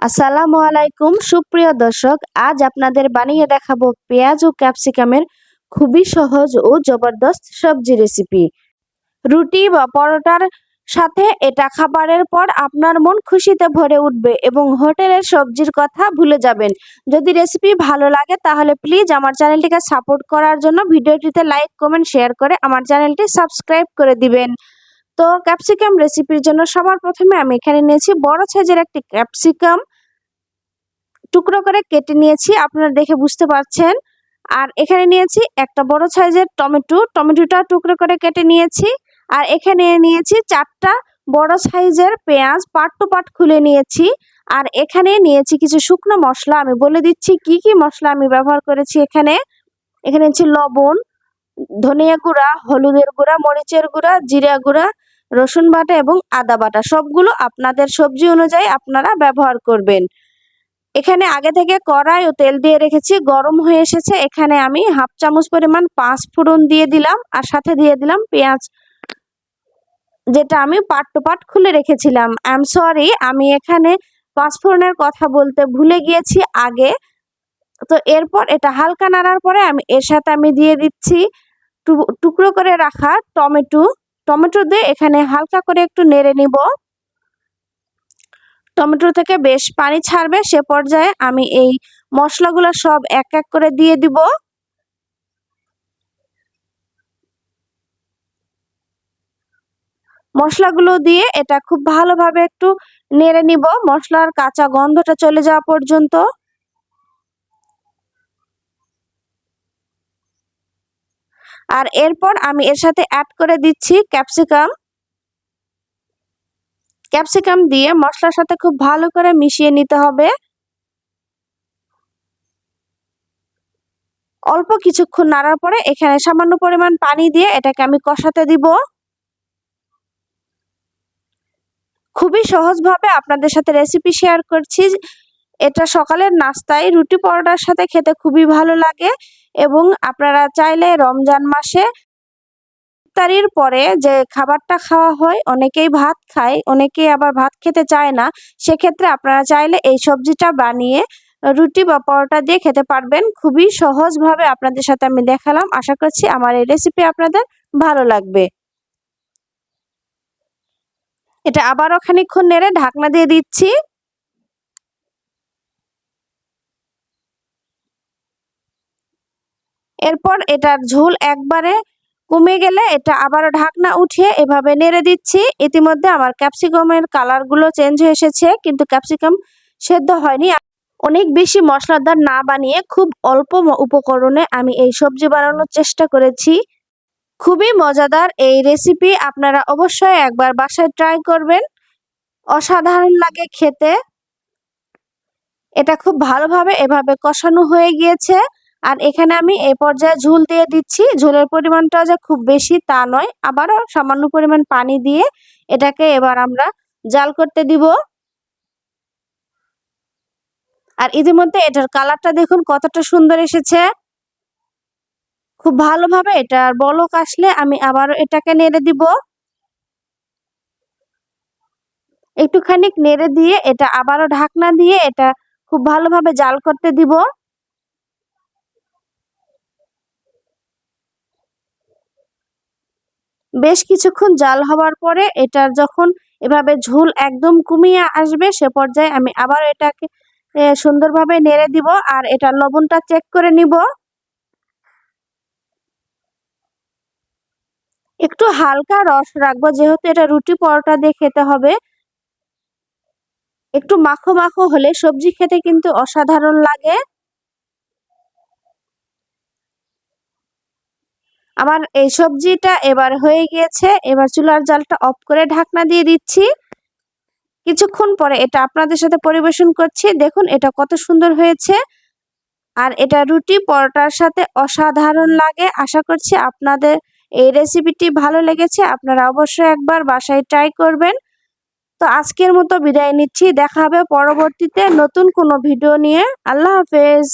আসসালামু আলাইকুম সুপ্রিয় দর্শক, আজ আপনাদের বানিয়ে দেখাবো পেঁয়াজ ও ক্যাপসিকামের খুবই সহজ ও জবরদস্ত সবজি রেসিপি। রুটি বা পরোটার সাথে এটা খাবারের পর আপনার মন খুশিতে ভরে উঠবে এবং হোটেলের সবজির কথা ভুলে যাবেন। যদি রেসিপি ভালো লাগে তাহলে প্লিজ আমার চ্যানেলটিকে সাপোর্ট করার জন্য ভিডিওটিতে লাইক কমেন্ট শেয়ার করে আমার চ্যানেলটি সাবস্ক্রাইব করে দিবেন। তো ক্যাপসিকাম রেসিপির জন্য সবার প্রথমে আমি এখানে নিয়েছি বড় সাইজের একটি ক্যাপসিকাম, টুকরো করে কেটে নিয়েছি, আপনারা দেখে বুঝতে পারছেন। আর এখানে নিয়েছি একটা বড় সাইজের টমেটোটা টুকরো করে কেটে নিয়েছি। আর এখানে নিয়েছি 4টা বড় সাইজের পেঁয়াজ, পার্ট টু পার্ট খুলে নিয়েছি। আর এখানে নিয়েছি কিছু শুকনো মশলা, আমি বলে দিচ্ছি কি কি মশলা আমি ব্যবহার করেছি। এখানে নিয়েছি লবণ, ধনিয়া গুঁড়া, হলুদের গুঁড়া, মরিচের গুঁড়া, জিরা গুঁড়া, রসুন বাটা এবং আদা বাটা। সবগুলো আপনাদের সবজি অনুযায়ী আপনারা ব্যবহার করবেন। এখানে আগে থেকে কড়াই ও তেল দিয়ে রেখেছি, গরম হয়ে এসেছে। এখানে আমি 1/2 চামচ পরিমাণ 5 ফোড়ন দিয়ে দিলাম আর সাথে দিয়ে দিলাম পেঁয়াজ, যেটা আমি পার্ট টু পার্ট খুলে রেখেছিলাম। আই এম সরি, আমি এখানে 5 ফোড়নের কথা বলতে ভুলে গিয়েছি আগে। তো এরপর এটা হালকা নাড়ার পরে এর সাথে আমি দিয়ে দিচ্ছি টুকরো করে রাখা টমেটো দিয়ে এখানে হালকা করে একটু নেড়ে নিব। টমেটো থেকে বেশ পানি ছাড়বে, সে পর্যায়ে আমি এই মশলাগুলো সব এক এক করে দিয়ে দিব। মশলাগুলো দিয়ে এটা খুব ভালোভাবে একটু নেড়ে নিব, মশলার কাঁচা গন্ধটা চলে যাওয়া পর্যন্ত। আর এরপর আমি এর সাথে অ্যাড করে দিচ্ছি ক্যাপসিকাম দিয়ে মশলার সাথে খুব ভালো করে মিশিয়ে নিতে হবে। অল্প কিছুক্ষণ নাড়ার পরে এখানে সামান্য পরিমাণ পানি দিয়ে এটাকে আমি কষাতে দিব। খুবই সহজভাবে আপনাদের সাথে রেসিপি শেয়ার করছি। এটা সকালের নাস্তায় রুটি পরোটার সাথে খেতে খুবই ভালো লাগে এবং আপনারা চাইলে রমজান মাসে ইফতারির পরে যে খাবারটা খাওয়া হয়, অনেকেই ভাত খায়, অনেকেই আবার ভাত খেতে চায় না, সেক্ষেত্রে আপনারা চাইলে এই সবজিটা বানিয়ে রুটি বা পরোটা দিয়ে খেতে পারবেন। খুবই সহজভাবে আপনাদের সাথে আমি দেখালাম, আশা করছি আমার এই রেসিপি আপনাদের ভালো লাগবে। এটা আবারও খানিকক্ষণ নেড়ে ঢাকনা দিয়ে দিচ্ছি। এরপর এটার ঝোল একবারে কমে গেলে এটা আবারও ঢাকনা উঠিয়ে এভাবে নেড়ে দিচ্ছি। ইতিমধ্যে আমার ক্যাপসিকামের কালারগুলো চেঞ্জ হয়ে এসেছে, কিন্তু ক্যাপসিকাম সেদ্ধ হয়নি। অনেক বেশি মশলাদার না বানিয়ে খুব অল্প উপকরণে আমি এই সবজি বানানোর চেষ্টা করেছি। খুবই মজাদার এই রেসিপি, আপনারা অবশ্যই একবার বাসায় ট্রাই করবেন, অসাধারণ লাগে খেতে। এটা খুব ভালোভাবে এভাবে কষানো হয়ে গিয়েছে। আর এখানে আমি এই পর্যায়ে ঝোল দিয়ে দিচ্ছি। ঝোলের পরিমাণটা যে খুব বেশি তা নয়, আবারও সামান্য পরিমাণ পানি দিয়ে এটাকে এবার আমরা জাল করতে দিব। আর ইতিমধ্যে এটার কালারটা দেখুন কতটা সুন্দর এসেছে। খুব ভালোভাবে এটার বলক আসলে আমি আবারও এটাকে নেড়ে দিব। একটুখানি নেড়ে দিয়ে এটা আবারও ঢাকনা দিয়ে এটা খুব ভালোভাবে জাল করতে দিব। বেশ কিছুক্ষণ জাল হওয়ার পরে এটার যখন এভাবে ঝোল একদম কমিয়ে আসবে, সে পর্যায়ে আমি আবার এটাকে সুন্দরভাবে নেড়ে দিব আর এটার লবণটা চেক করে নিব। একটু হালকা রস রাখবো, যেহেতু এটা রুটি পরোটা দিয়ে খেতে হবে। একটু মাখো মাখো হলে সবজি খেতে কিন্তু অসাধারণ লাগে। আমার এই সবজিটা এবার হয়ে গিয়েছে। এবার চুলার জালটা অফ করে ঢাকনা দিয়ে দিচ্ছি। কিছুক্ষণ পরে এটা আপনাদের সাথে পরিবেশন করছি। দেখুন এটা কত সুন্দর হয়েছে। আর এটা রুটি পরোটার সাথে অসাধারণ লাগে। আশা করছি আপনাদের এই রেসিপিটি ভালো লেগেছে, আপনারা অবশ্যই একবার বাসায় ট্রাই করবেন। তো আজকের মতো বিদায় নিচ্ছি, দেখা হবে পরবর্তীতে নতুন কোনো ভিডিও নিয়ে। আল্লাহ হাফেজ।